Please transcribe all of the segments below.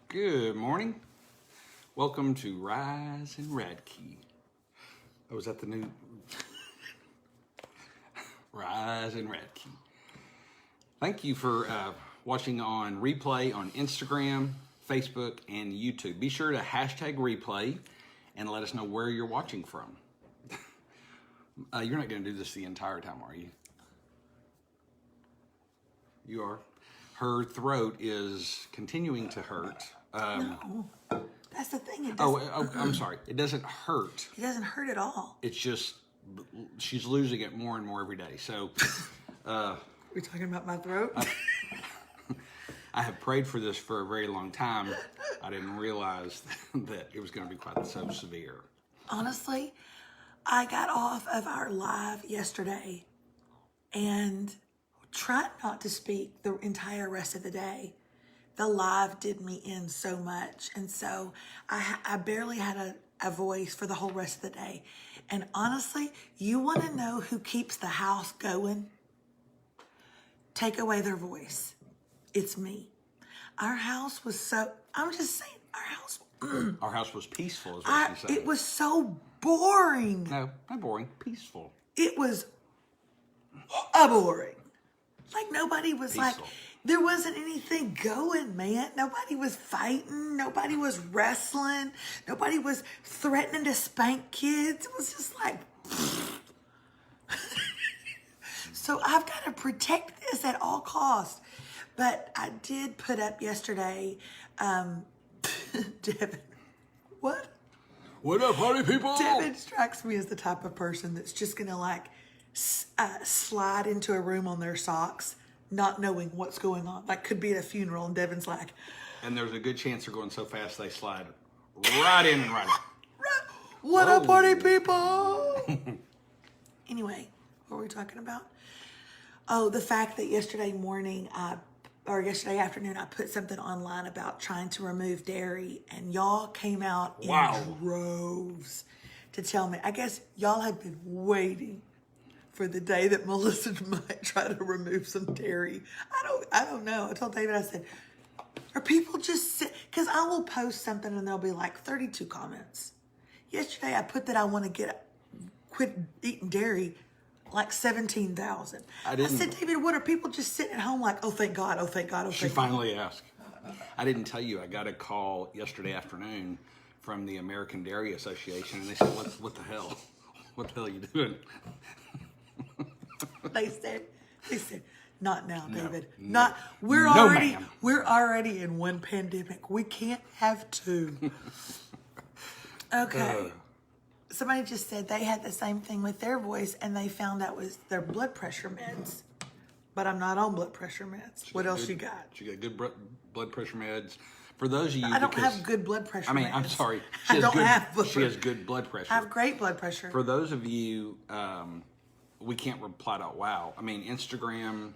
Good morning. Welcome to Rise and Radke. Oh, is that the new Rise and Radke? Thank you for watching on replay on Instagram, Facebook, and YouTube. Be sure to hashtag replay and let us know where you're watching from. You're not going to do this the entire time, are you? You are. Her throat is continuing to hurt. No, that's the thing. It doesn't, I'm sorry. It doesn't hurt. It doesn't hurt at all. It's just she's losing it more and more every day. So, We're talking about my throat. I have prayed for this for a very long time. I didn't realize that it was going to be quite so severe. Honestly, I got off of our live yesterday and tried not to speak the entire rest of the day. The live did me in so much. And so I barely had a voice for the whole rest of the day. And honestly, you want to know who keeps the house going? Take away their voice. It's me. Our house was so, I'm just saying, Our house was peaceful, is what she said. it was so boring. No, not boring. Peaceful. It was boring. Like nobody was Peaceful. like, there wasn't anything going, man. Nobody was fighting. Nobody was wrestling. Nobody was threatening to spank kids. It was just like, so I've got to protect this at all costs. But I did put up yesterday, Devin, what? What up, party people? Devin strikes me as the type of person that's just going to like slide into a room on their socks, not knowing what's going on. Like could be at a funeral and Devin's like. And there's a good chance they're going so fast they slide right in and right out. What up, party people? Anyway, what were we talking about? Oh, the fact that yesterday afternoon, I put something online about trying to remove dairy, and y'all came out in droves to tell me. I guess y'all have been waiting for the day that Melissa might try to remove some dairy. I don't know. I told David, I said, are people just because I will post something and there'll be like 32 comments. Yesterday I put that I want to quit eating dairy, like 17,000. I said, David, what are people just sitting at home like, oh, thank God, oh, thank God, oh, thank God. She finally asked. I didn't tell you, I got a call yesterday afternoon from the American Dairy Association, and they said, what the hell? What the hell are you doing? They said, not now, David. No, We're already in one pandemic. We can't have two. Okay. Somebody just said they had the same thing with their voice and they found out was their blood pressure meds. But I'm not on blood pressure meds. What else you got? She got good blood pressure meds. For those of you, I don't have good blood pressure meds. I'm sorry. She has good blood pressure. I have great blood pressure. For those of you, we can't reply to wow. I mean, Instagram,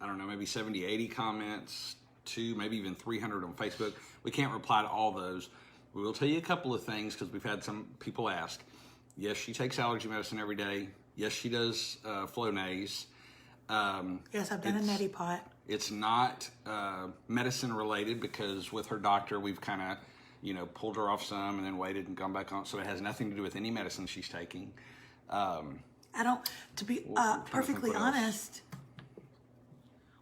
I don't know, maybe 70, 80 comments, maybe even 300 on Facebook. We can't reply to all those. We will tell you a couple of things because we've had some people ask. Yes, she takes allergy medicine every day. Yes, she does Flonase. Yes, I've done a neti pot. It's not medicine related because with her doctor, we've kind of, pulled her off some and then waited and gone back on. So it has nothing to do with any medicine she's taking. I don't, to be perfectly honest,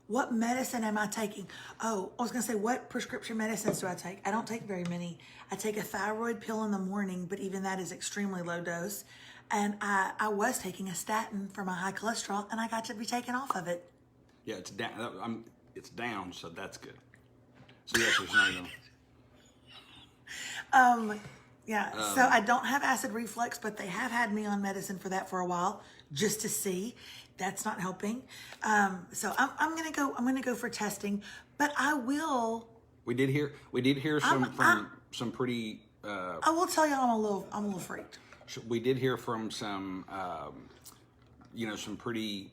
what medicine am I taking? Oh, I was going to say, what prescription medicines do I take? I don't take very many. I take a thyroid pill in the morning, but even that is extremely low dose. And I was taking a statin for my high cholesterol, and I got to be taken off of it. Yeah, it's down. It's down, so that's good. So yes, there's no. So I don't have acid reflux, but they have had me on medicine for that for a while, just to see. That's not helping. So I'm gonna go for testing, but I will. We did hear some pretty. I will tell you, I'm a little freaked. We did hear from some, some pretty.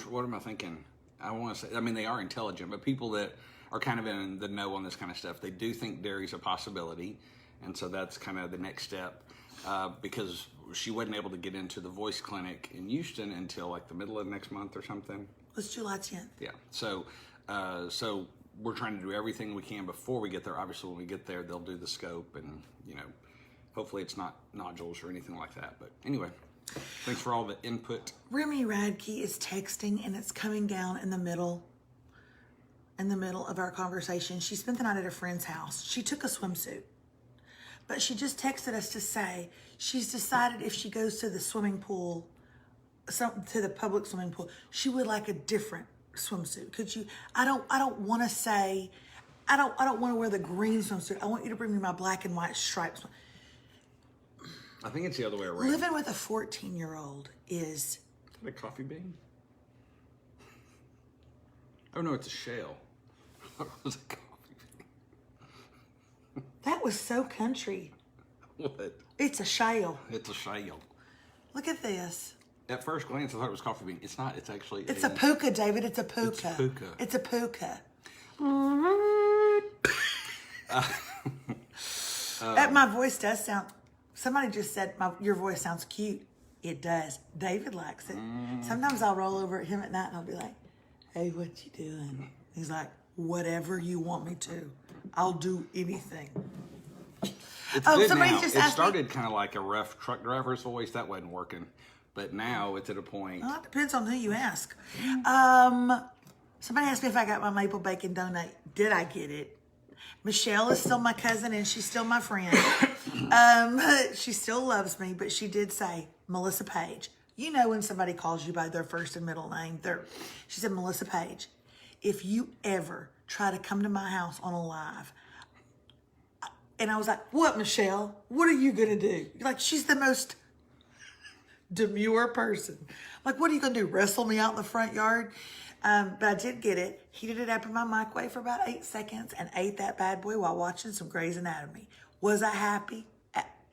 What am I thinking? I want to say. I mean, they are intelligent, but people that are kind of in the know on this kind of stuff, they do think dairy's a possibility, and so that's kind of the next step. Because she wasn't able to get into the voice clinic in Houston until like the middle of next month or something. It's July 10th. Yeah. So we're trying to do everything we can before we get there. Obviously, when we get there, they'll do the scope and, hopefully it's not nodules or anything like that. But anyway, thanks for all the input. Remy Radke is texting and it's coming down in the middle of our conversation. She spent the night at a friend's house. She took a swimsuit, but she just texted us to say she's decided if she goes to the swimming pool, to the public swimming pool, she would like a different swimsuit. Could you? I don't want to say, I don't want to wear the green swimsuit. I want you to bring me my black and white stripes. I think it's the other way around. Living with a 14-year-old is... Is that a coffee bean? Oh no, it's a shell. What was a coffee bean? That was so country. What? It's a shell. It's a shell. Look at this. At first glance, I thought it was coffee bean. It's not. It's actually... It's a puka, David. It's a puka. It's puka. It's a puka. My voice does sound... Somebody just said, your voice sounds cute. It does. David likes it. Sometimes I'll roll over at him at night and I'll be like, hey, what you doing? He's like, whatever you want me to. I'll do anything. It's good now. It started kind of like a rough truck driver's voice. That wasn't working. But now it's at a point. Well, it depends on who you ask. Somebody asked me if I got my maple bacon donut. Did I get it? Michelle is still my cousin and she's still my friend. She still loves me, but she did say, Melissa Page. You know when somebody calls you by their first and middle name. She said, Melissa Page, if you ever try to come to my house on a live, and I was like, what, Michelle? What are you going to do? You're like, she's the most demure person. I'm like, what are you going to do? Wrestle me out in the front yard? But I did get it. Heated it up in my microwave for about 8 seconds and ate that bad boy while watching some Grey's Anatomy. Was I happy?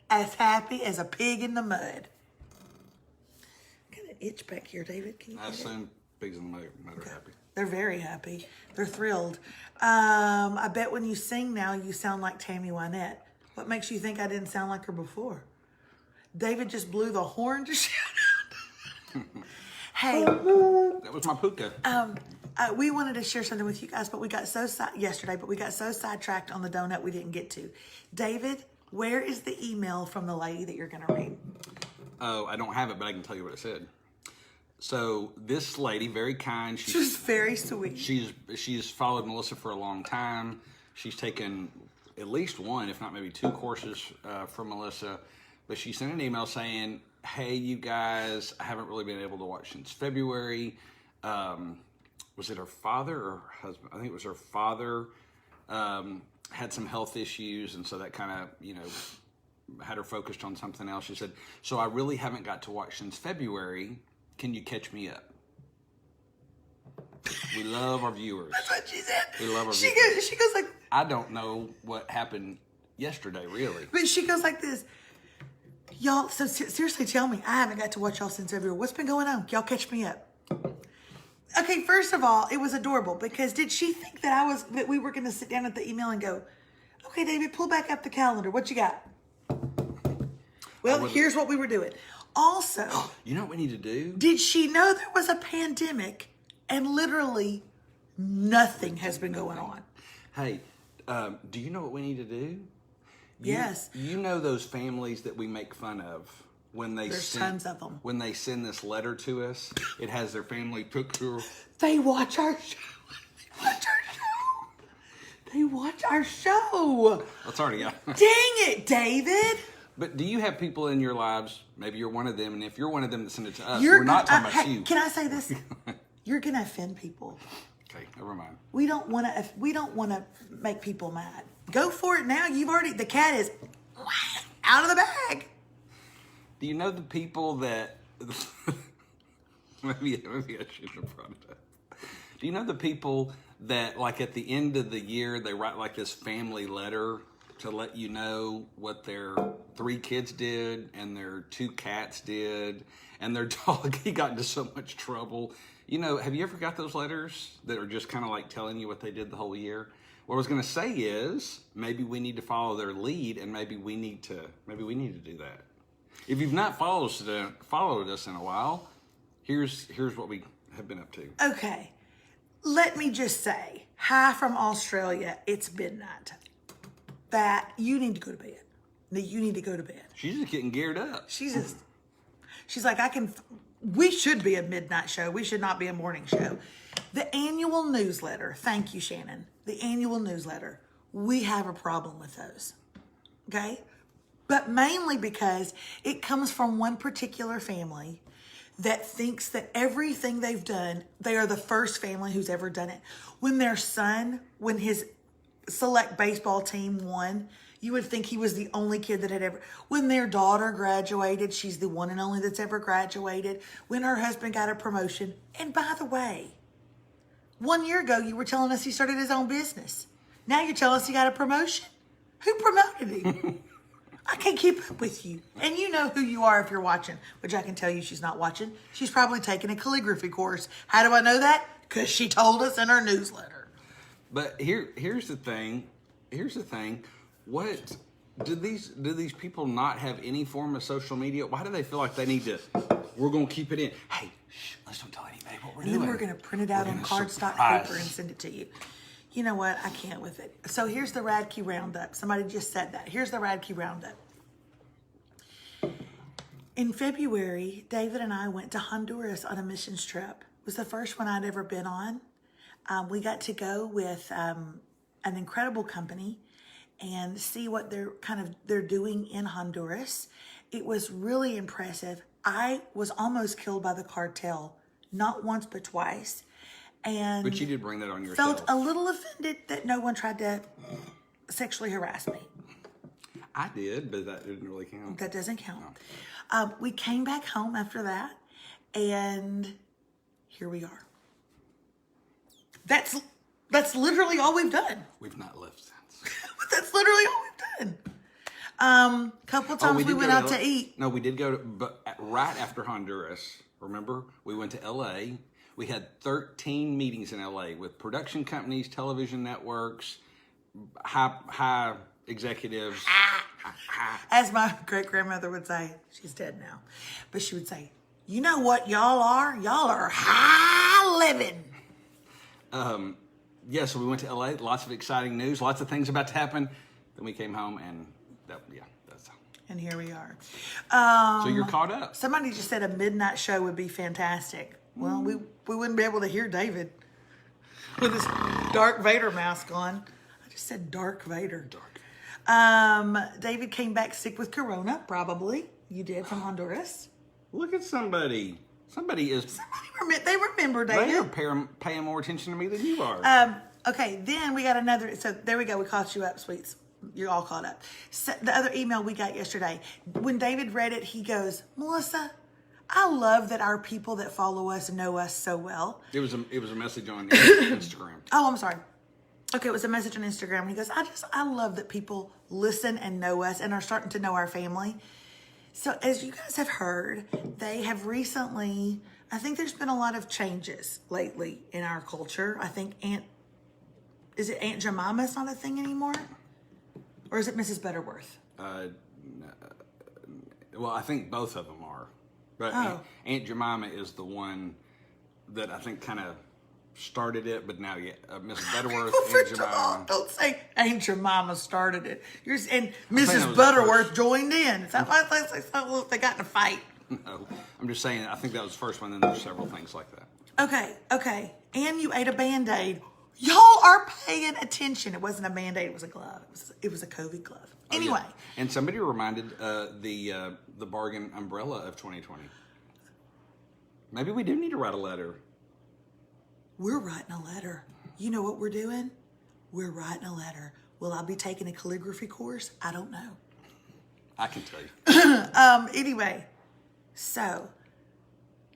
As happy as a pig in the mud. Got an itch back here, David. Can you I assume pigs in the mud are happy. They're very happy. They're thrilled. I bet when you sing now, you sound like Tammy Wynette. What makes you think I didn't sound like her before? David just blew the horn to shout out. Hey. That was my puka. We wanted to share something with you guys, but we got so sidetracked on the donut we didn't get to. David, where is the email from the lady that you're going to read? Oh, I don't have it, but I can tell you what it said. So this lady, very kind. She's very sweet. She's followed Melissa for a long time. She's taken at least one, if not maybe 2 courses from Melissa. But she sent an email saying, hey, you guys, I haven't really been able to watch since February. Was it her father or her husband? I think it was her father. Had some health issues, and so that kind of, had her focused on something else. She said, so I really haven't got to watch since February. Can you catch me up? We love our viewers. That's what she said. We love our viewers. She goes like... I don't know what happened yesterday, really. But she goes like this. Y'all, so seriously, tell me. I haven't got to watch y'all since February. What's been going on? Y'all catch me up. Okay, first of all, it was adorable because did she think that we were going to sit down at the email and go, okay, David, pull back up the calendar. What you got? Well, here's what we were doing. Also, you know what we need to do? Did she know there was a pandemic and literally nothing has been going on? Hey, do you know what we need to do? Yes. You know those families that we make fun of when There's tons of them. When they send this letter to us, it has their family picture. They watch our show. They watch our show. That's already got. Dang it, David. But do you have people in your lives? Maybe you're one of them, and if you're one of them that send it to us, we're not talking about you. Can I say this? You're gonna offend people. Okay, never mind. We don't want to make people mad. Go for it now. The cat is out of the bag. Do you know the people that maybe I should have brought it up. Do you know the people that like at the end of the year they write like this family letter to let you know what their 3 kids did and their 2 cats did and their dog, he got into so much trouble. Have you ever got those letters that are just kind of like telling you what they did the whole year? What I was going to say is maybe we need to follow their lead and maybe we need to do that. If you've not followed us in a while, here's what we have been up to. Okay. let me just say, hi from Australia. It's midnight. That you need to go to bed. You need to go to bed. She's just getting geared up. She's like, we should be a midnight show. We should not be a morning show. The annual newsletter. Thank you, Shannon. The annual newsletter. We have a problem with those. Okay? But mainly because it comes from one particular family that thinks that everything they've done, they are the first family who's ever done it. When their son, when his select baseball team won, you would think he was the only kid that had ever. When their daughter graduated, she's the one and only that's ever graduated. When her husband got a promotion. And by the way, 1 year ago, you were telling us he started his own business. Now you're telling us he got a promotion. Who promoted him? I can't keep up with you. And you know who you are if you're watching, which I can tell you she's not watching. She's probably taking a calligraphy course. How do I know that? Because she told us in her newsletter. But here's the thing. What do these people not have any form of social media? Why do they feel like they need to? We're gonna keep it in. Hey, shh, let's don't tell anybody what we're doing. And then we're gonna print it out on cardstock paper and send it to you. You know what? I can't with it. So here's the Radke Roundup. Somebody just said that. Here's the Radke Roundup. In February, David and I went to Honduras on a missions trip. It was the first one I'd ever been on. We got to go with an incredible company and see what they're doing in Honduras. It was really impressive. I was almost killed by the cartel, not once but twice. But you did bring that on yourself. Felt a little offended that no one tried to sexually harass me. I did, but that didn't really count. That doesn't count. No. We came back home after that, and here we are. That's literally all we've done. We've not left since. That's literally all we've done. Couple times we went out to eat. No, we did go, but right after Honduras, remember? We went to L.A., we had 13 meetings in LA with production companies, television networks, high executives. As my great-grandmother would say, she's dead now, but she would say, you know what y'all are? Y'all are high living. Yeah, so we went to LA, lots of exciting news, lots of things about to happen. Then we came home and that's all. And here we are. So you're caught up. Somebody just said a midnight show would be fantastic. Well, we wouldn't be able to hear David with his Darth Vader mask on. I just said Dark Vader. David came back sick with corona, probably. You did, from Honduras. Look at somebody. They remember David. They are paying more attention to me than you are. Okay, then we got another. So there we go. We caught you up, sweets. You're all caught up. So the other email we got yesterday, when David read it, he goes, Melissa, I love that our people that follow us know us so well. It was a message on Instagram. Oh, I'm sorry. Okay, it was a message on Instagram. He goes, I love that people listen and know us and are starting to know our family. So as you guys have heard, they have recently, I think there's been a lot of changes lately in our culture. I think Aunt Jemima's not a thing anymore? Or is it Mrs. Butterworth? Well, I think both of them are. But Aunt Jemima is the one that I think kind of started it, but now, Mrs. Butterworth, Aunt Jemima. Don't say Aunt Jemima started it. You're saying Mrs. Butterworth joined in. Is that why they got in a fight? No, I'm just saying, I think that was the first one, then there's several things like that. Okay. And you ate a Band-Aid. Y'all are paying attention. It wasn't a Band-Aid, it was a glove. It was a COVID glove. Anyway. Yeah. And somebody reminded the bargain umbrella of 2020. Maybe we do need to write a letter. We're writing a letter. You know what we're doing? We're writing a letter. Will I be taking a calligraphy course? I don't know. I can tell you. Anyway, so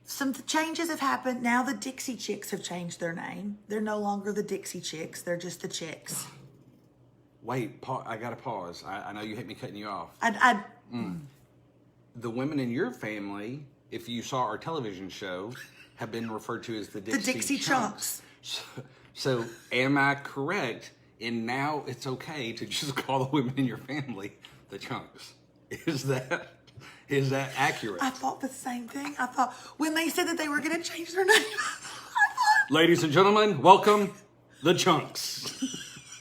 some changes have happened. Now the Dixie Chicks have changed their name. They're no longer the Dixie Chicks. They're just the Chicks. Wait, I got to pause. I know you hate me cutting you off. The women in your family, if you saw our television show, have been referred to as the Dixie Chunks. So am I correct in now it's okay to just call the women in your family the Chunks? Is that accurate? I thought the same thing. I thought when they said that they were going to change their name, I thought, Ladies and gentlemen, welcome the Chunks.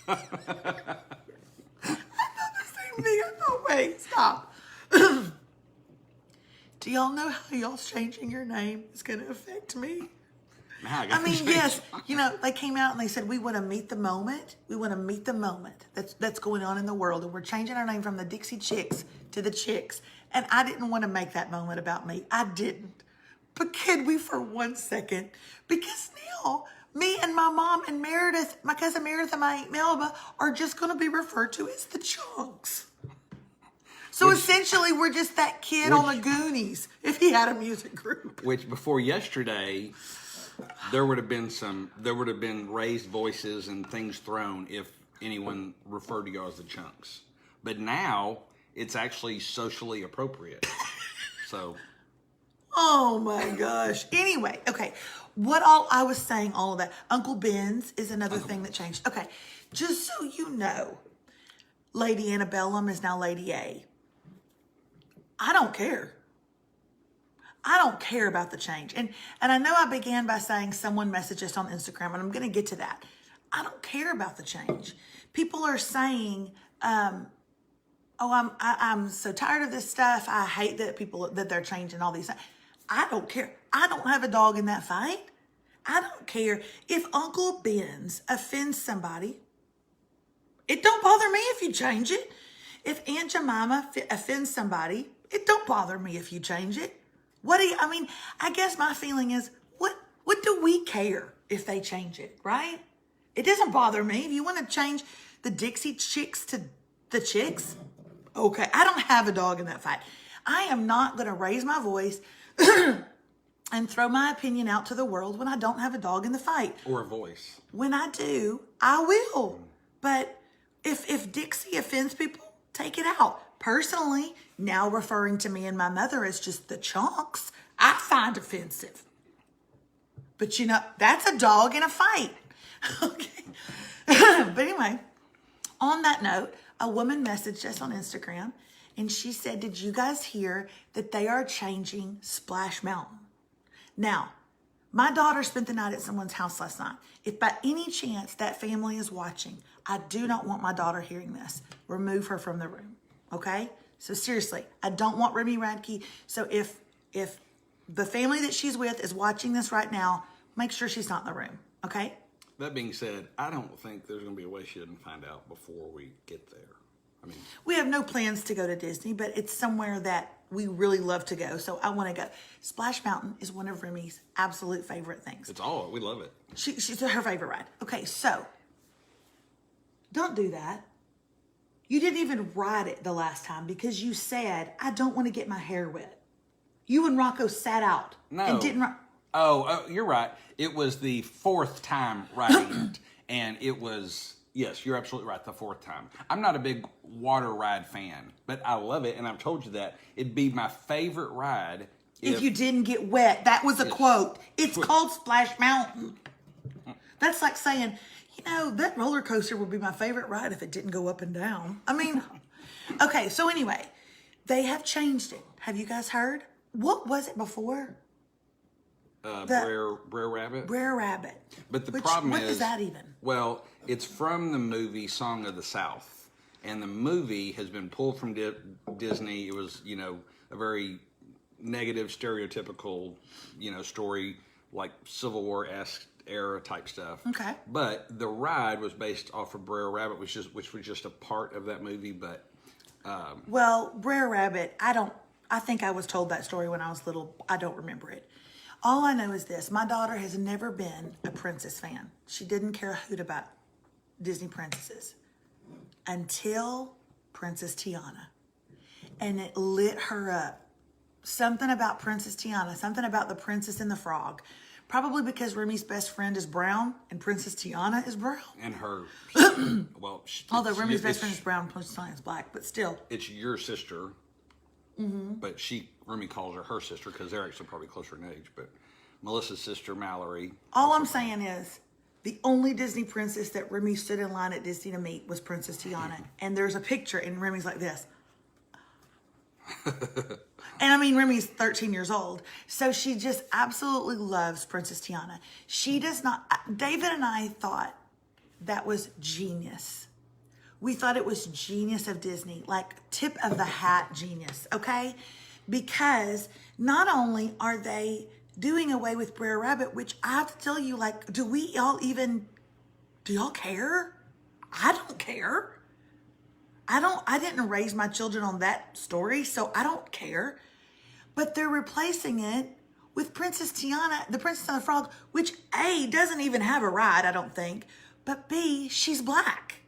I thought the same thing. Oh, wait, stop. Do y'all know how y'all's changing your name is going to affect me? I mean, yes, they came out and they said, we want to meet the moment. We want to meet the moment that's going on in the world. And we're changing our name from the Dixie Chicks to the Chicks. And I didn't want to make that moment about me. I didn't. But can we for 1 second? Because now me and my mom and Meredith, my cousin Meredith and my Aunt Melba are just going to be referred to as the Chunks. So essentially, we're just that kid on the Goonies if he had a music group. Which before yesterday, there would have been raised voices and things thrown if anyone referred to you as the Chunks. But now it's actually socially appropriate. So. Oh my gosh. Anyway, okay. I was saying all of that. Uncle Ben's is another thing that changed. Okay. Just so you know, Lady Antebellum is now Lady A. I don't care. I don't care about the change. And I know I began by saying someone messaged us on Instagram, and I'm going to get to that. I don't care about the change. People are saying, I'm so tired of this stuff. I hate that they're changing all these things. I don't care. I don't have a dog in that fight. I don't care if Uncle Ben's offends somebody. It don't bother me if you change it. If Aunt Jemima offends somebody, it don't bother me if you change it. I guess my feeling is, what do we care if they change it, right? It doesn't bother me. If you want to change the Dixie Chicks to the Chicks, okay. I don't have a dog in that fight. I am not going to raise my voice and throw my opinion out to the world when I don't have a dog in the fight. Or a voice. When I do, I will. But if Dixie offends people, take it out. Personally, now referring to me and my mother as just the Chunks, I find offensive. But that's a dog in a fight. Okay. But anyway, on that note, a woman messaged us on Instagram and she said, did you guys hear that they are changing Splash Mountain? Now, my daughter spent the night at someone's house last night. If by any chance that family is watching, I do not want my daughter hearing this. Remove her from the room. Okay? So seriously, I don't want Remy Radke. So if the family that she's with is watching this right now, make sure she's not in the room. Okay? That being said, I don't think there's going to be a way she doesn't find out before we get there. We have no plans to go to Disney, but it's somewhere that we really love to go. So I want to go. Splash Mountain is one of Remy's absolute favorite things. We love it. She's her favorite ride. Okay, so don't do that. You didn't even ride it the last time because you said, I don't want to get my hair wet. You and Rocco sat out and didn't ride. Oh, you're right. It was the fourth time riding it. And it was, yes, you're absolutely right, the fourth time. I'm not a big water ride fan, but I love it. And I've told you that. It'd be my favorite ride if you didn't get wet. That was a quote. It's called Splash Mountain. That's like saying, that roller coaster would be my favorite ride if it didn't go up and down. Okay, so anyway, they have changed it. Have you guys heard? What was it before? Brer Rabbit. Brer Rabbit. But the problem is... What is that even? Well, it's from the movie Song of the South. And the movie has been pulled from Disney. It was, a very negative, stereotypical, story, like Civil War-esque era type stuff. Okay. But the ride was based off of Brer Rabbit, which was just a part of that movie. But well, Brer Rabbit, I think I was told that story when I was little. I don't remember it. All I know is this: my daughter has never been a princess fan. She didn't care a hoot about Disney princesses until Princess Tiana, and it lit her up. Something about Princess Tiana, something about the Princess and the Frog. Probably because Remy's best friend is brown and Princess Tiana is brown. And her, although Remy's best friend is brown, Princess Tiana is black, but still. It's your sister, but Remy calls her sister because they're actually probably closer in age. But Melissa's sister, Mallory. All I'm saying is the only Disney princess that Remy stood in line at Disney to meet was Princess Tiana. And there's a picture and Remy's like this. And I mean, Remy's 13 years old. So she just absolutely loves Princess Tiana. She does not, David and I thought that was genius. We thought it was genius of Disney, like tip of the hat genius, okay? Because not only are they doing away with Brer Rabbit, which I have to tell you, like, do y'all care? I don't care. I didn't raise my children on that story, so I don't care. But they're replacing it with Princess Tiana, the Princess and the Frog, which A, doesn't even have a ride, I don't think, but B, she's black.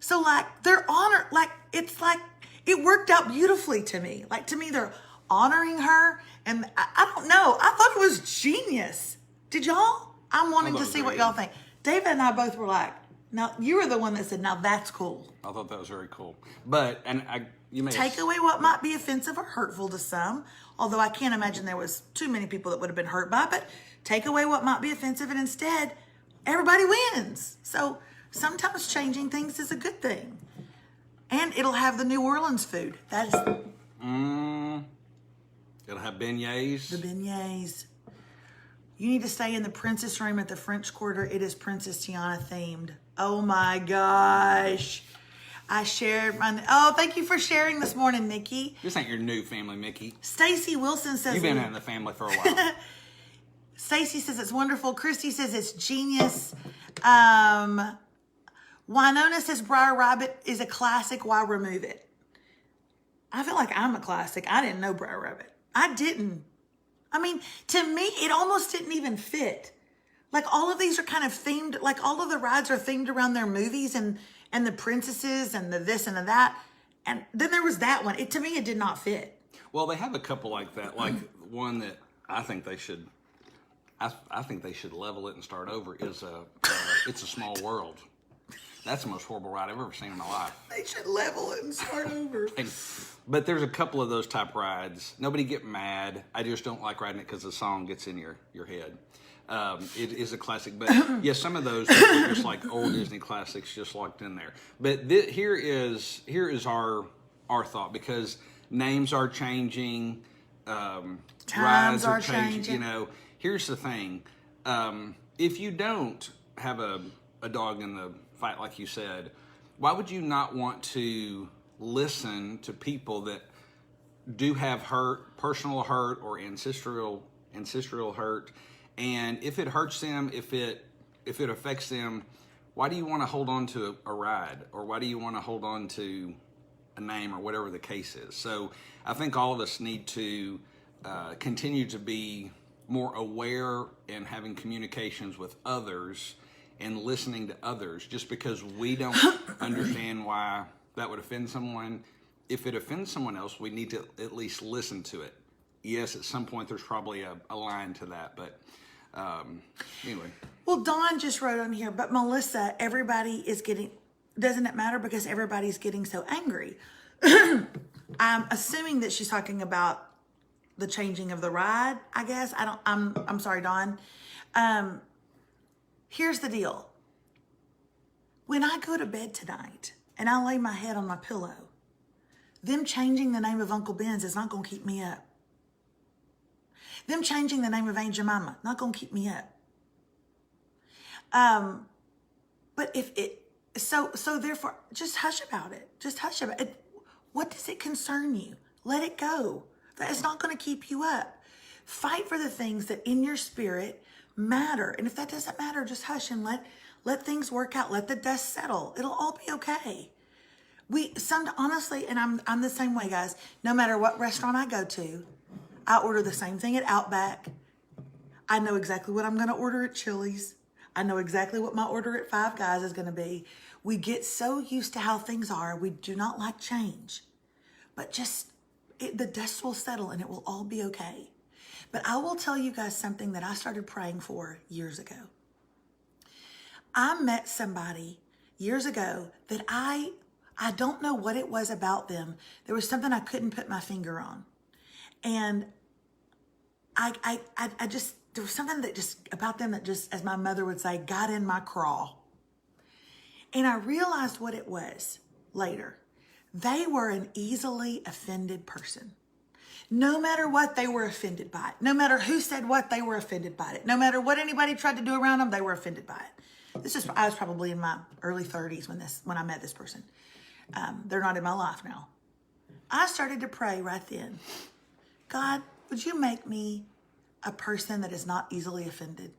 So like they're honor, like it's like it worked out beautifully to me. Like to me, they're honoring her, and I don't know. I thought it was genius. Did y'all? I'm wanting to see what y'all think. David and I both were like, "Now you were the one that said, now that's cool." I thought that was very cool. But you may take away what might be offensive or hurtful to some. Although I can't imagine there was too many people that would have been hurt by it. But take away what might be offensive, and instead, everybody wins. So sometimes changing things is a good thing. And it'll have the New Orleans food. That is... It'll have beignets. The beignets. You need to stay in the Princess Room at the French Quarter. It is Princess Tiana themed. Oh my gosh. I shared my... Oh, thank you for sharing this morning, Mickey. This ain't your new family, Mickey. Stacy Wilson says... You've been in the family for a while. Stacy says it's wonderful. Christy says it's genius. Winona says Brer Rabbit is a classic. Why remove it? I feel like I'm a classic. I didn't know Brer Rabbit. I didn't. I mean, to me, it almost didn't even fit. Like all of these are kind of themed, like all of the rides are themed around their movies and the princesses and the this and the that. And then there was that one. To me, it did not fit. Well, they have a couple like that. Like one that I think they should... I think they should level it and start over. Is It's a Small World. That's the most horrible ride I've ever seen in my life. They should level it and start over. But there's a couple of those type rides. Nobody get mad. I just don't like riding it because the song gets in your head. It is a classic, but yeah, some of those are just like old Disney classics, just locked in there. But here is our thought, because names are changing, Times are changing. You know, here's the thing: if you don't have a dog in the fight, like you said, why would you not want to listen to people that do have hurt, personal hurt, or ancestral hurt? And if it hurts them, if it affects them, why do you want to hold on to a ride, or why do you want to hold on to a name, or whatever the case is? So I think all of us need to continue to be more aware and having communications with others and listening to others. Just because we don't understand why that would offend someone, if it offends someone else, we need to at least listen to it. Yes, at some point there's probably a line to that, but anyway. Well, Dawn just wrote on here, but Melissa, everybody is getting, doesn't it matter because everybody's getting so angry? I'm assuming that she's talking about the changing of the ride, I guess. I'm sorry, Dawn. Here's the deal. When I go to bed tonight and I lay my head on my pillow, them changing the name of Uncle Ben's is not going to keep me up. Them changing the name of Aunt Jemima, not going to keep me up. But if it, so therefore, just hush about it. Just hush about it. What does it concern you? Let it go. That is not going to keep you up. Fight for the things that in your spirit matter. And if that doesn't matter, just hush and let things work out. Let the dust settle. It'll all be okay. Honestly, and I'm the same way, guys. No matter what restaurant I go to, I order the same thing at Outback. I know exactly what I'm going to order at Chili's. I know exactly what my order at Five Guys is going to be. We get so used to how things are. We do not like change. But the dust will settle and it will all be okay. But I will tell you guys something that I started praying for years ago. I met somebody years ago that I don't know what it was about them. There was something I couldn't put my finger on. And I just, there was something that just about them that just, as my mother would say, got in my craw. And I realized what it was later. They were an easily offended person. No matter what, they were offended by it. No matter who said what, they were offended by it. No matter what anybody tried to do around them, they were offended by it. I was probably in my early 30s when I met this person. They're not in my life now. I started to pray right then. God, would you make me a person that is not easily offended?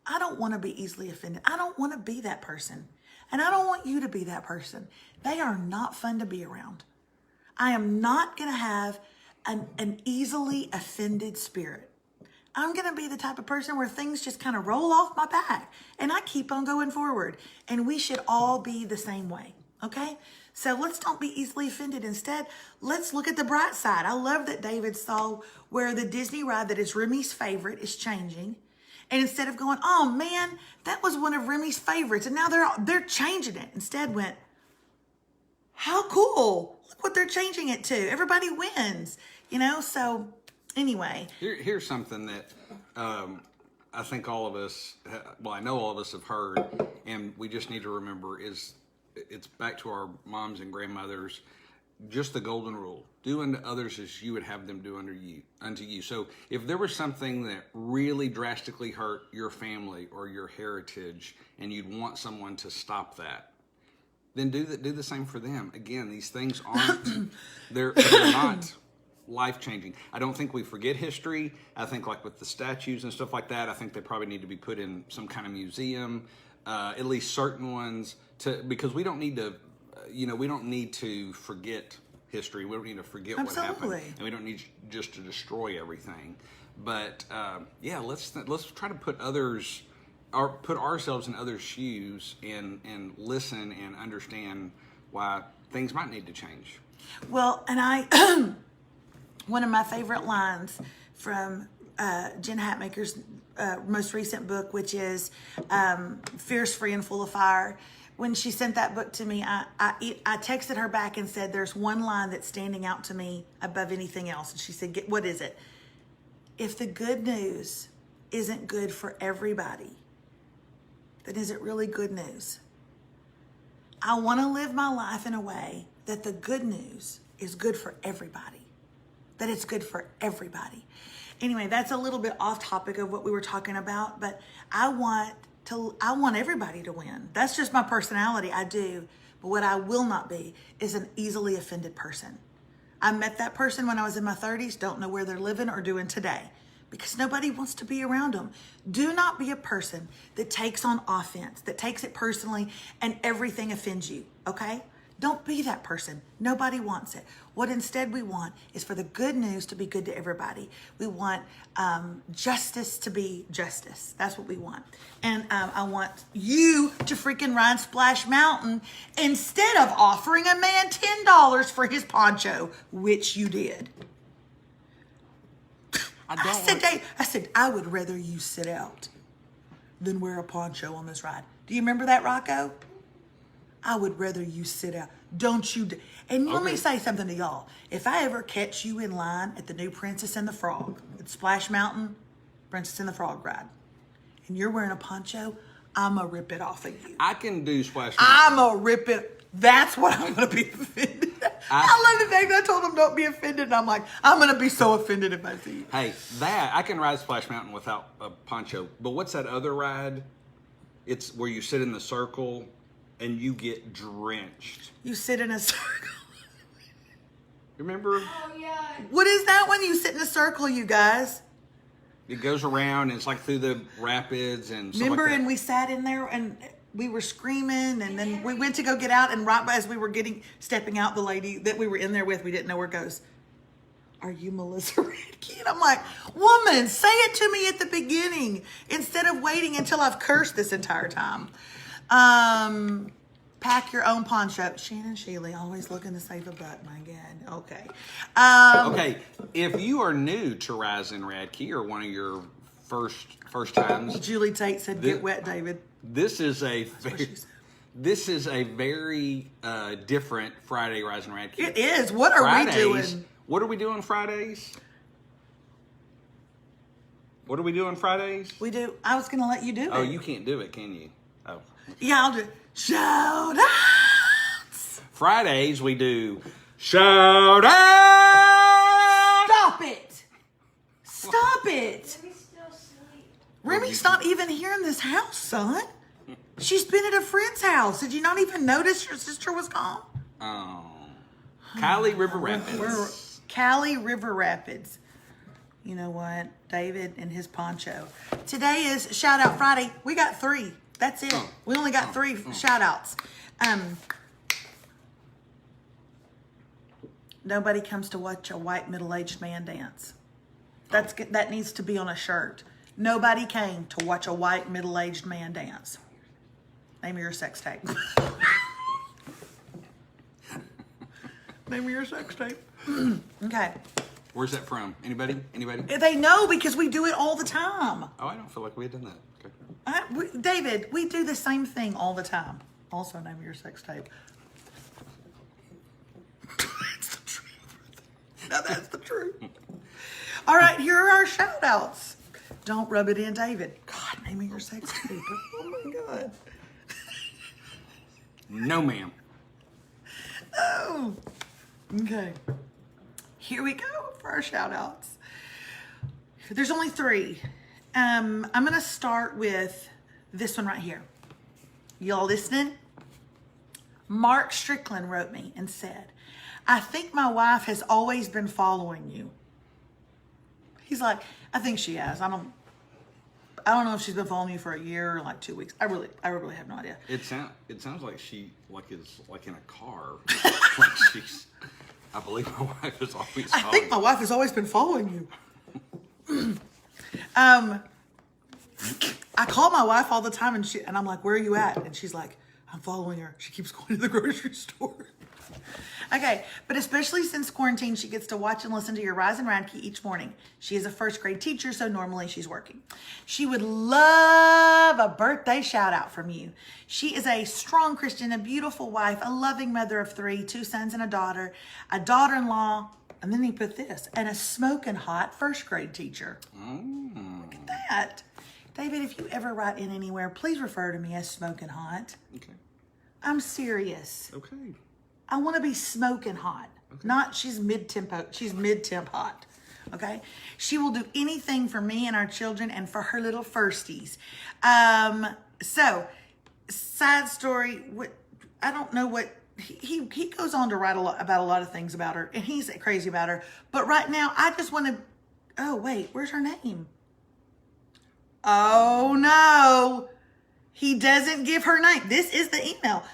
I don't want to be easily offended. I don't want to be that person. And I don't want you to be that person. They are not fun to be around. I am not going to have an easily offended spirit. I'm going to be the type of person where things just kind of roll off my back and I keep on going forward. And we should all be the same way. Okay? So let's don't be easily offended. Instead, let's look at the bright side. I love that David saw where the Disney ride that is Remy's favorite is changing. And instead of going, oh man, that was one of Remy's favorites, and now they're changing it. Instead went, how cool. Look what they're changing it to. Everybody wins. So anyway. Here's something that I think all of us, I know all of us have heard, and we just need to remember is it's back to our moms and grandmothers, just the golden rule. Do unto others as you would have them do unto you. So if there was something that really drastically hurt your family or your heritage and you'd want someone to stop that, then do the same for them. Again, these things aren't, they're not life-changing. I don't think we forget history. I think like with the statues and stuff like that, I think they probably need to be put in some kind of museum, at least certain ones, because we don't need to, we don't need to forget history. We don't need to forget what happened, and we don't need just to destroy everything. But let's try to put ourselves in others' shoes and listen and understand why things might need to change. Well, and one of my favorite lines from Jen Hatmaker's most recent book, which is Fierce, Free, and Full of Fire. When she sent that book to me, I texted her back and said, there's one line that's standing out to me above anything else. And she said, what is it? If the good news isn't good for everybody, then is it really good news? I want to live my life in a way that the good news is good for everybody. That it's good for everybody. Anyway, that's a little bit off topic of what we were talking about, but I want everybody to win. That's just my personality. I do. But what I will not be is an easily offended person. I met that person when I was in my 30s. Don't know where they're living or doing today because nobody wants to be around them. Do not be a person that takes on offense, that takes it personally and everything offends you. Okay? Don't be that person. Nobody wants it. What instead we want is for the good news to be good to everybody. We want justice to be justice. That's what we want. And I want you to freaking ride Splash Mountain instead of offering a man $10 for his poncho, which you did. I said, I would rather you sit out than wear a poncho on this ride. Do you remember that, Rocco? I would rather you sit out. Don't you? And let me say something to y'all. If I ever catch you in line at the new Princess and the Frog, at Splash Mountain, Princess and the Frog ride, and you're wearing a poncho, I'm going to rip it off of you. I can do Splash Mountain. I'm going to rip it. That's what I'm going to be offended. I love the fact that I told them don't be offended. And I'm like, I'm going to be so offended if I see you. Hey, I can ride Splash Mountain without a poncho. But what's that other ride? It's where you sit in the circle and you get drenched. You sit in a circle. Remember? Oh, yeah. What is that when you sit in a circle, you guys? It goes around and it's like through the rapids and stuff Remember, like that. and we sat in there and we were screaming and then we went to go get out and right as we were stepping out, the lady that we were in there with, we didn't know her, goes, are you Melissa Radke? And I'm like, woman, say it to me at the beginning instead of waiting until I've cursed this entire time. Pack your own poncho. Shannon Shealy, always looking to save a buck, my God. Okay. Okay, if you are new to Rising Radke or one of your first times, Julie Tate said, "Get wet, David." This is a very different Friday Rising Radke. It is. What are we doing? What are we doing Fridays? What do we do on Fridays? We do. I was going to let you do it. Oh, you can't do it, can you? Oh. Yeah, I'll do it. Shout outs Fridays we do Shout Out! Stop it! Stop it! Remy's not even here in this house, son. She's been at a friend's house. Did you not even notice your sister was gone? Oh. Kylie River Rapids. Cali River Rapids. You know what? David and his poncho. Today is Shoutout Friday. We got 3. That's it. We only got 3 shout-outs. Nobody comes to watch a white middle-aged man dance. That needs to be on a shirt. Nobody came to watch a white middle-aged man dance. Name of your sex tape. Name of your sex tape. Okay. Where's that from? Anybody? They know because we do it all the time. Oh, I don't feel like we had done that. Okay. David, we do the same thing all the time. Also, name of your sex tape. That's the truth. Now that's the truth. All right, here are our shout outs. Don't rub it in, David. God, name of your sex tape. Oh my God. No, ma'am. Oh. Okay. Here we go for our shout outs. There's only 3. I'm going to start with this one right here. Y'all listening? Mark Strickland wrote me and said, I think my wife has always been following you. He's like, I think she has. I don't know if she's been following you for a year or like 2 weeks. I really have no idea. It sounds like she is like in a car. Like she's. I believe my wife is always. I think my wife has always been following you. I call my wife all the time, and I'm like, "Where are you at?" And she's like, "I'm following her. She keeps going to the grocery store." Okay, but especially since quarantine, she gets to watch and listen to your Rise and Radke each morning. She is a first grade teacher, so normally she's working. She would love a birthday shout out from you. She is a strong Christian, a beautiful wife, a loving mother of 3, 2 sons and a daughter-in-law, and then he put this, and a smoking hot first grade teacher. Look at that. David, if you ever write in anywhere, please refer to me as smoking hot. Okay. I'm serious. Okay. I want to be smoking hot. Okay. Not she's mid-temp hot. Okay? She will do anything for me and our children and for her little firsties. So, side story, I don't know what he goes on to write about a lot of things about her, and he's crazy about her. But right now, I just want to, oh wait, where's her name? Oh no. He doesn't give her name. This is the email.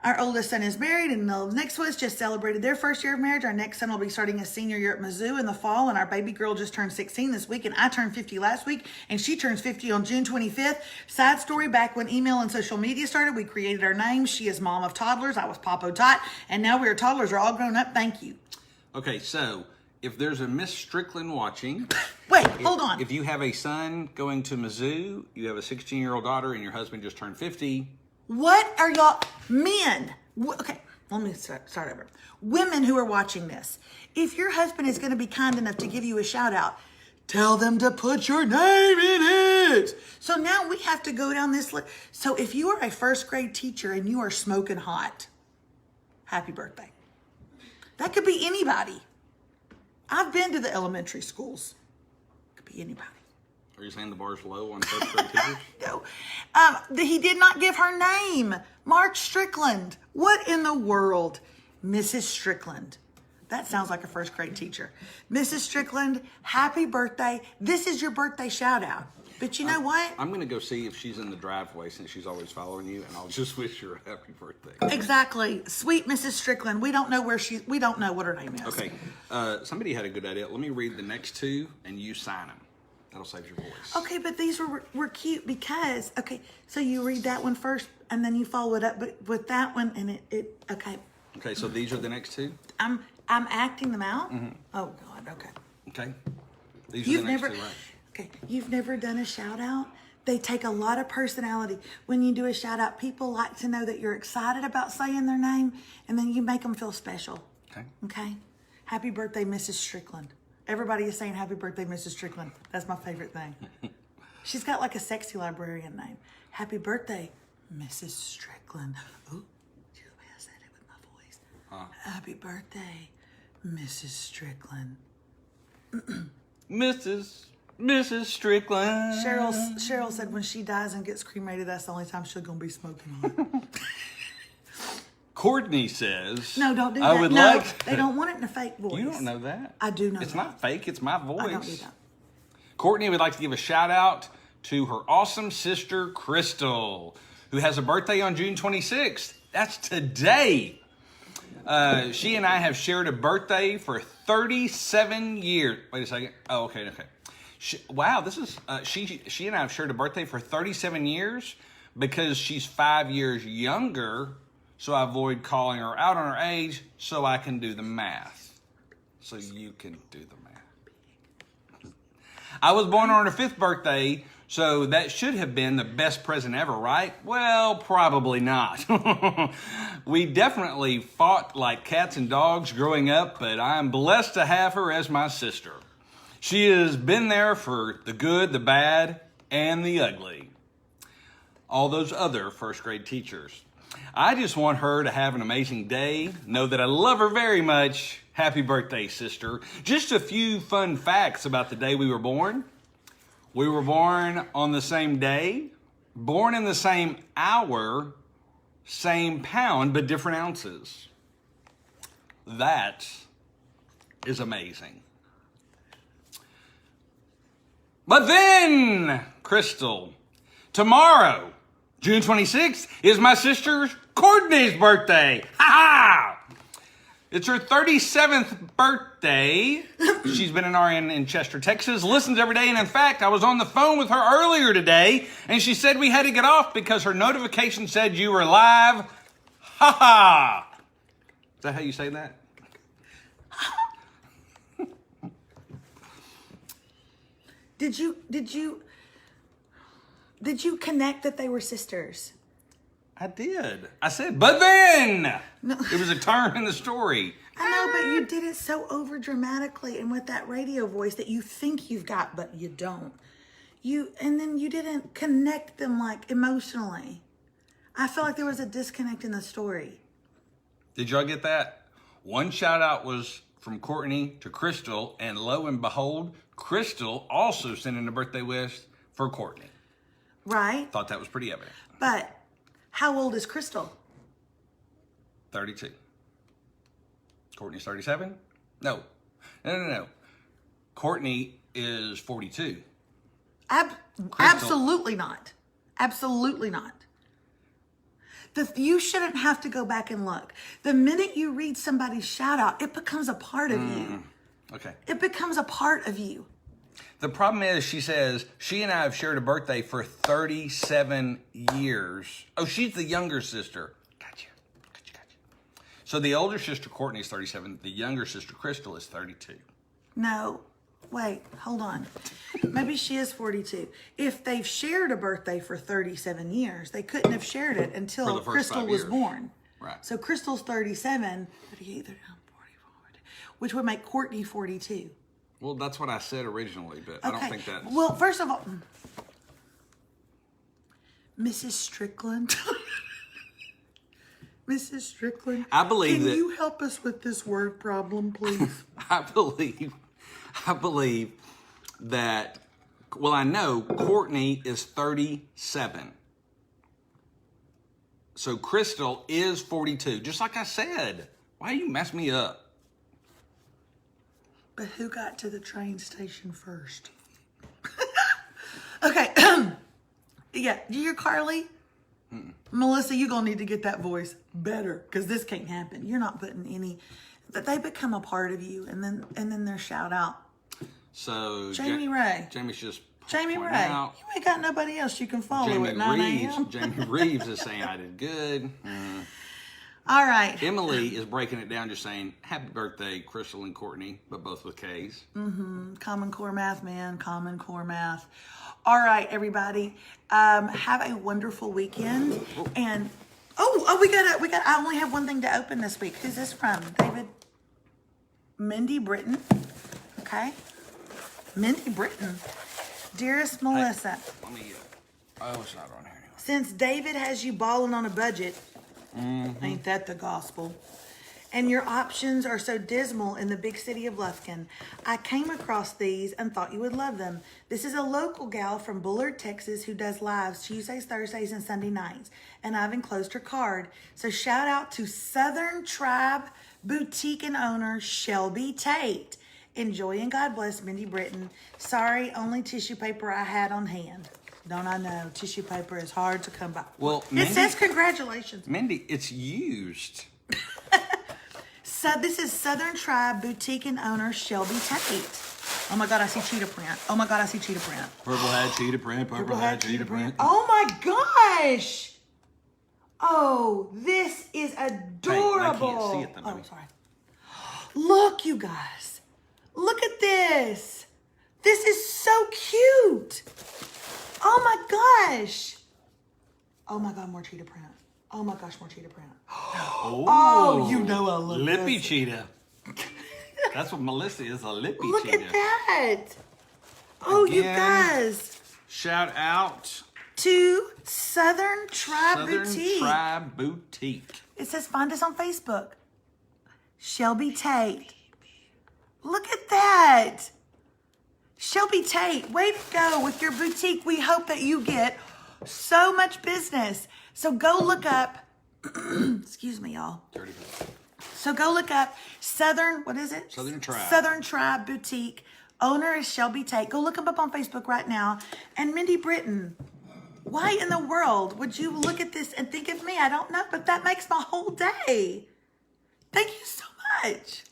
Our oldest son is married, and the next one's just celebrated their first year of marriage. Our next son will be starting his senior year at Mizzou in the fall, and our baby girl just turned 16 this week, and I turned 50 last week, and she turns 50 on June 25th. Side story, back when email and social media started, we created our names. She is mom of toddlers. I was Papo Tot, and now we are toddlers. We're all grown up. Thank you. Okay, so if there's a Miss Strickland watching... Wait, hold on. If you have a son going to Mizzou, you have a 16-year-old daughter, and your husband just turned 50... What are y'all, men? Okay, let me start over. Women who are watching this, if your husband is going to be kind enough to give you a shout out, tell them to put your name in it. So now we have to go down this list. So if you are a first grade teacher and you are smoking hot, happy birthday. That could be anybody. I've been to the elementary schools. It could be anybody. Are you saying the bar's low on first grade teachers? No. He did not give her name. Mark Strickland. What in the world? Mrs. Strickland. That sounds like a first grade teacher. Mrs. Strickland, happy birthday. This is your birthday shout out. But you know what? I'm going to go see if she's in the driveway since she's always following you, and I'll just wish her a happy birthday. Exactly. Sweet Mrs. Strickland. We don't know we don't know what her name is. Okay. Somebody had a good idea. Let me read the next 2 and you sign them. That'll save your voice. Okay, but these were cute because, okay, so you read that one first and then you follow it up with that one and it okay. Okay, so these are the next 2? I'm acting them out? Mm-hmm. Oh, God, okay. Okay. These are the next 2, right? Okay, you've never done a shout out? They take a lot of personality. When you do a shout out, people like to know that you're excited about saying their name and then you make them feel special. Okay. Okay? Happy birthday, Mrs. Strickland. Everybody is saying happy birthday, Mrs. Strickland. That's my favorite thing. She's got like a sexy librarian name. Happy birthday, Mrs. Strickland. Ooh, I said it with my Happy birthday, Mrs. Strickland. Mrs. Strickland. Cheryl said when she dies and gets cremated, that's the only time she's gonna be smoking on. Courtney says, No, don't do I that. would No, like. they don't want it in a fake voice. You don't know that. I do know It's that. not fake. It's my voice. I don't do that. Courtney would like to give a shout out to her awesome sister, Crystal, who has a birthday on June 26th. That's today. She and I have shared a birthday for 37 years. Wait a second. Oh, okay. Wow, this is, she and I have shared a birthday for 37 years because she's 5 years younger. So I avoid calling her out on her age so I can do the math. So you can do the math. I was born on her 5th birthday, so that should have been the best present ever, right? Well, probably not. We definitely fought like cats and dogs growing up, but I'm blessed to have her as my sister. She has been there for the good, the bad, and the ugly. All those other first grade teachers. I just want her to have an amazing day. Know that I love her very much. Happy birthday, sister. Just a few fun facts about the day we were born. We were born on the same day, born in the same hour, same pound, but different ounces. That is amazing. But then, Crystal, tomorrow, June 26th, is my sister Courtney's birthday. Ha ha! It's her 37th birthday. She's been an RN in Chester, Texas, listens every day. And in fact, I was on the phone with her earlier today, and she said we had to get off because her notification said you were live. Ha ha! Is that how you say that? Did you connect that they were sisters? I did. I said, but then! No. It was a turn in the story. I know, but you did it so over dramatically and with that radio voice that you think you've got, but you don't. And then you didn't connect them like emotionally. I feel like there was a disconnect in the story. Did y'all get that? One shout out was from Courtney to Crystal, and lo and behold, Crystal also sent in a birthday wish for Courtney. Right? Thought that was pretty evident. But how old is Crystal? 32. Courtney's 37? No. Courtney is 42. Absolutely not. Absolutely not. You shouldn't have to go back and look. The minute you read somebody's shout out, it becomes a part of you. Okay. It becomes a part of you. The problem is, she says, she and I have shared a birthday for 37 years. Oh, she's the younger sister. Gotcha. So the older sister, Courtney, is 37. The younger sister, Crystal, is 32. No. Wait, hold on. Maybe she is 42. If they've shared a birthday for 37 years, they couldn't have shared it until Crystal was born. Right. So Crystal's 37, 38, 39, 40, which would make Courtney 42. Well, that's what I said originally, but Okay. I don't think that's... Well, first of all, Mrs. Strickland. Mrs. Strickland. I believe Can that... you help us with this word problem, please? I believe that... Well, I know Courtney is 37. So Crystal is 42, just like I said. Why you mess me up? But who got to the train station first? Okay. Yeah, you're Carly. Melissa, you're going to need to get that voice better because this can't happen. You're not putting any... But they become a part of you, and then their shout out. So... Jamie Ray. Jamie's just... Jamie Ray. Out. You ain't got nobody else you can follow at 9 a.m. Jamie Reeves is saying I did good. All right. Emily is breaking it down, just saying, happy birthday, Crystal and Courtney, but both with K's. Common Core Math, man. Common Core Math. All right, everybody. Have a wonderful weekend. And we got. I only have one thing to open this week. Who's this from? David. Mindy Britton. Okay. Mindy Britton. Dearest Melissa. Let me. Oh, it's not on here anyway. Since David has you balling on a budget, ain't that the gospel? and your options are so dismal in the big city of Lufkin. I came across these and thought you would love them. This is a local gal from Bullard, Texas, who does lives Tuesdays, Thursdays, and Sunday nights. And I've enclosed her card. So shout out to Southern Tribe Boutique and owner Shelby Tate. Enjoy and God bless, Mindy Britton. Sorry, only tissue paper I had on hand. Don't I know? Tissue paper is hard to come by. Well, it says congratulations. Mindy, it's used. So this is Southern Tribe Boutique and owner Shelby Tate. Oh my God, I see cheetah print. Oh my God, I see cheetah print. Purple hat, cheetah print, purple hat, cheetah print. Oh my gosh. Oh, this is adorable. Hey, I can't see it though, oh, sorry. Look, you guys. Look at this. This is so cute. Oh my gosh. Oh my God, more cheetah print. Oh my gosh, more cheetah print. Oh, you know I love lippy this. cheetah. That's what Melissa is, a lippy Look cheetah. at that. Oh, you Again, guys. Shout out To Southern Tribe Southern Boutique. Tribe Boutique. It says find us on Facebook. Shelby Tate. Look at that. Shelby Tate, way to go with your boutique. We hope that you get so much business. So go look up, excuse me, y'all. So go look up Southern, what is it? Southern Tribe. Southern Tribe Boutique. Owner is Shelby Tate. Go look them up on Facebook right now. And Mindy Britton, why in the world would you look at this and think of me? I don't know, but that makes my whole day. Thank you so much.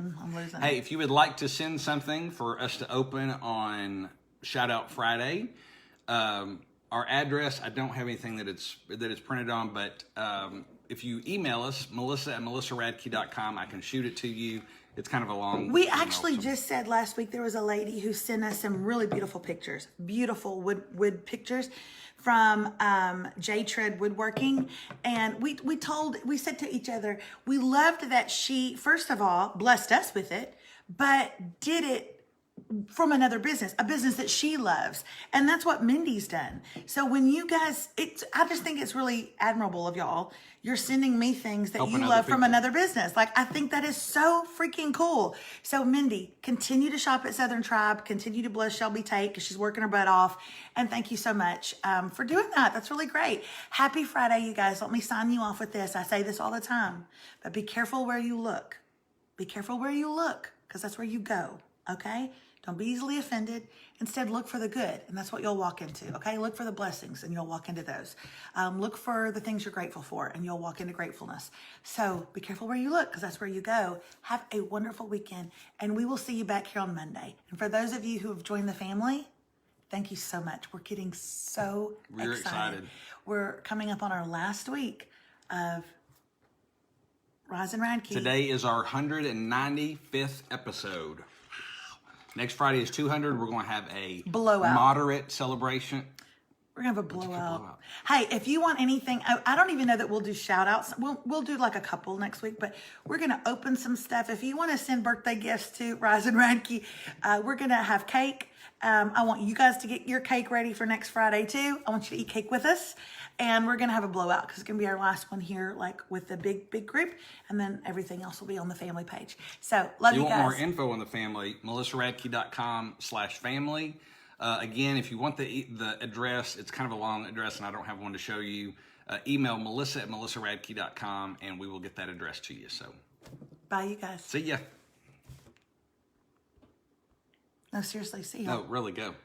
I'm losing. Hey, if you would like to send something for us to open on Shoutout Friday, our address, I don't have anything that it's printed on, but if you email us, melissa@melissaradke.com, I can shoot it to you. It's kind of a long... We actually just said last week there was a lady who sent us some really beautiful pictures, beautiful wood pictures from J Tread Woodworking. And we said to each other, we loved that she, first of all, blessed us with it, but did it from another business, a business that she loves. And that's what Mindy's done. So when you guys, I just think it's really admirable of y'all. You're sending me things that you love from another business. Like, I think that is so freaking cool. So Mindy, continue to shop at Southern Tribe, continue to bless Shelby Tate because she's working her butt off. And thank you so much for doing that. That's really great. Happy Friday, you guys. Let me sign you off with this. I say this all the time, but be careful where you look. Be careful where you look because that's where you go. Okay? Don't be easily offended. Instead, look for the good, and that's what you'll walk into, okay? Look for the blessings, and you'll walk into those. Look for the things you're grateful for, and you'll walk into gratefulness. So be careful where you look, because that's where you go. Have a wonderful weekend, and we will see you back here on Monday. And for those of you who have joined the family, thank you so much. We're getting so excited. We're coming up on our last week of Rise and Radke. Today is our 195th episode. Next Friday is 200. We're going to have a moderate celebration. We're going to have a blowout. Hey, if you want anything, I don't even know that we'll do shout outs. We'll do like a couple next week, but we're going to open some stuff. If you want to send birthday gifts to Rise and Radke, we're going to have cake. I want you guys to get your cake ready for next Friday too. I want you to eat cake with us. And we're going to have a blowout because it's going to be our last one here, like with the big group. And then everything else will be on the family page. So, love you guys. If you want more info on the family, melissaradke.com/family. Again, if you want the address, it's kind of a long address and I don't have one to show you. Email melissa@melissaradke.com and we will get that address to you. So, bye, you guys. See ya. No, seriously, see ya. No, really, go.